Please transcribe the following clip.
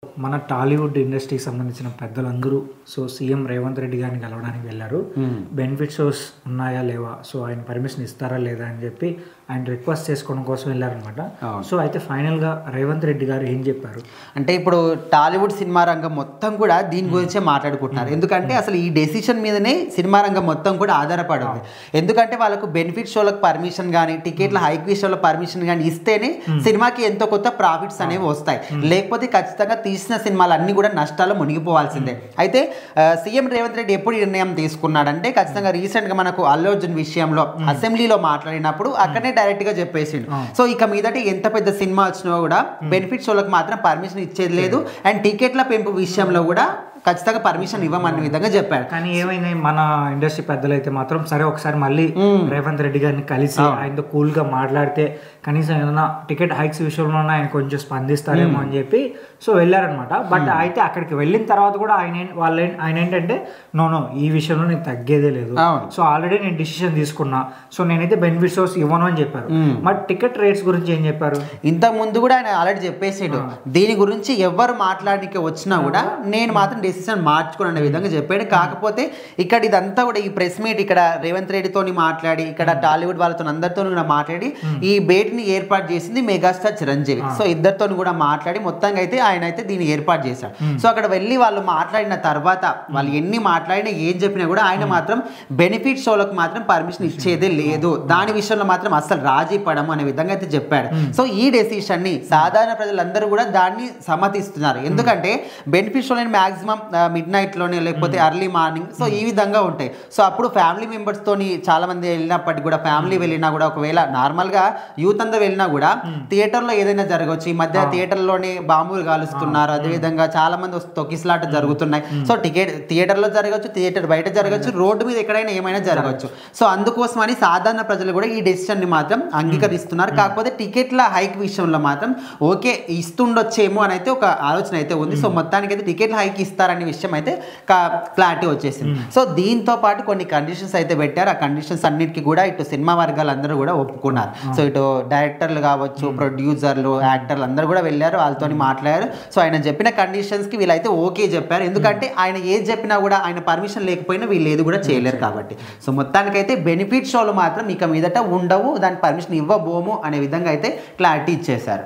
మన టాలీవుడ్ ఇండస్ట్రీకి సంబంధించిన పెద్దలందరూ సో సీఎం రేవంత్ రెడ్డి గారిని కలవడానికి వెళ్ళారు. బెనిఫిట్ షోస్ ఉన్నాయా లేవా, సో ఆయన పర్మిషన్ ఇస్తారా లేదా అని చెప్పి ఆయన రిక్వెస్ట్ చేసుకోవడం కోసం వెళ్ళారనమాట. సో అయితే ఫైనల్గా రేవంత్ రెడ్డి గారు ఏం చెప్పారు అంటే ఇప్పుడు టాలీవుడ్ సినిమా రంగం మొత్తం కూడా దీని గురించే మాట్లాడుకుంటున్నారు. ఎందుకంటే అసలు ఈ డెసిషన్ మీదనే సినిమా రంగం మొత్తం కూడా ఆధారపడింది. ఎందుకంటే వాళ్ళకు బెనిఫిట్ షోలకు పర్మిషన్ కానీ టికెట్ల హైక్ విషయంలో పర్మిషన్ కానీ ఇస్తేనే సినిమాకి ఎంతో కొత్త ప్రాఫిట్స్ అనేవి వస్తాయి. లేకపోతే ఖచ్చితంగా తీసిన సినిమాలు అన్ని కూడా నష్టాలు మునిగిపోవాల్సిందే. అయితే సీఎం రేవంత్ రెడ్డి ఎప్పుడు నిర్ణయం తీసుకున్నాడంటే ఖచ్చితంగా రీసెంట్గా మనకు అల్లు అర్జున్ విషయంలో అసెంబ్లీలో మాట్లాడినప్పుడు అక్కడనే డైరెక్ట్గా చెప్పేసిండు. సో ఇక మీదట ఎంత పెద్ద సినిమా వచ్చినా కూడా బెనిఫిట్ షోలకు మాత్రం పర్మిషన్ ఇచ్చేది లేదు, అండ్ టికెట్ల పెంపు విషయంలో కూడా ఖచ్చితంగా పర్మిషన్ ఇవ్వమన్న విధంగా చెప్పాడు. కానీ ఏమైంది, మన ఇండస్ట్రీ పెద్దలు అయితే మాత్రం సరే ఒకసారి మళ్ళీ రేవంత్ రెడ్డి గారిని కలిసి ఆయనతో కూల్ గా మాట్లాడితే కనీసం ఏదైనా టికెట్ హైక్స్ విషయంలో ఆయన కొంచెం స్పందిస్తారేమో అని చెప్పి సో వెళ్ళారనమాట. బట్ అయితే అక్కడికి వెళ్ళిన తర్వాత కూడా ఆయన ఏంటంటే నో ఈ విషయంలో నేను తగ్గేదే లేదు, సో ఆల్రెడీ నేను డిసిషన్ తీసుకున్నా, సో నేనైతే బెనిఫిట్ షోస్ ఇవ్వను అని చెప్పారు. మరి టికెట్ రేట్స్ గురించి ఏం చెప్పారు? ఇంతకు ముందు కూడా ఆయన ఆల్రెడీ చెప్పేసాడు, దీని గురించి ఎవరు మాట్లాడడానికి వచ్చినా కూడా నేను మాత్రం డెసిషన్ మార్చుకుని అనే విధంగా చెప్పాడు. కాకపోతే ఇక్కడ ఇదంతా కూడా ఈ ప్రెస్ మీట్ ఇక్కడ రేవంత్ రెడ్డితో మాట్లాడి ఇక్కడ టాలీవుడ్ వాళ్ళతో అందరితో కూడా మాట్లాడి ఈ భేటీని ఏర్పాటు చేసింది మెగాస్టార్ చిరంజీవి. సో ఇద్దరితో కూడా మాట్లాడి మొత్తంగా అయితే ఆయన అయితే దీన్ని ఏర్పాటు చేశాడు. సో అక్కడ వెళ్ళి వాళ్ళు మాట్లాడిన తర్వాత వాళ్ళు ఎన్ని మాట్లాడినా ఏం చెప్పినా కూడా ఆయన మాత్రం బెనిఫిట్ షోలకు మాత్రం పర్మిషన్ ఇచ్చేదే లేదు, దాని విషయంలో మాత్రం అసలు రాజీ పడము అనే విధంగా అయితే చెప్పాడు. సో ఈ డెసిషన్ ని సాధారణ ప్రజలందరూ కూడా దాన్ని సమ్మతిస్తున్నారు. ఎందుకంటే బెనిఫిట్ షోలని మాక్సిమం మిడ్ నైట్లోనే లేకపోతే ఎర్లీ మార్నింగ్ సో ఈ విధంగా ఉంటాయి. సో అప్పుడు ఫ్యామిలీ మెంబర్స్తోని చాలా మంది వెళ్ళినప్పటికీ కూడా ఫ్యామిలీ వెళ్ళినా కూడా ఒకవేళ నార్మల్గా యూత్ అంతా వెళ్ళినా కూడా థియేటర్లో ఏదైనా జరగవచ్చు. ఈ మధ్య థియేటర్లోనే బాంబులు కాలుస్తున్నారు, అదేవిధంగా చాలా మంది తొక్కిసలాట జరుగుతున్నాయి. సో థియేటర్లో జరగచ్చు, థియేటర్ బయట జరగచ్చు, రోడ్డు మీద ఎక్కడైనా ఏమైనా జరగచ్చు. సో అందుకోసమని సాధారణ ప్రజలు కూడా ఈ డెసిషన్ ని మాత్రం అంగీకరిస్తున్నారు. కాకపోతే టికెట్ల హైక్ విషయంలో మాత్రం ఓకే ఇస్తుండొచ్చేమో అని అయితే ఒక ఆలోచన అయితే ఉంది. సో మొత్తానికి అయితే టికెట్ల హైక్ ఇస్తారనే విషయం అయితే క్లారిటీ వచ్చేసింది. సో దీంతో పాటు కొన్ని కండిషన్స్ అయితే పెట్టారు. ఆ కండిషన్స్ అన్నిటికీ కూడా ఇటు సినిమా వర్గాలందరూ కూడా ఒప్పుకున్నారు. సో ఇటు డైరెక్టర్లు కావచ్చు, ప్రొడ్యూసర్లు, యాక్టర్లు అందరూ కూడా వెళ్ళారు, వాళ్ళతో మాట్లాడారు. సో ఆయన చెప్పిన కండిషన్స్ కి వీళ్ళైతే ఓకే చెప్పారు. ఎందుకంటే ఆయన ఏది చెప్పినా కూడా ఆయన పర్మిషన్ లేకపోయినా వీళ్ళు ఏది కూడా చేయలేరు కాబట్టి. సో మొత్తానికైతే బెనిఫిట్ షోలు మాత్రం ఇక మీదట ఉండవు, దాని పర్మిషన్ ఇవ్వబోము అనే విధంగా అయితే క్లారిటీ ఇచ్చేశారు.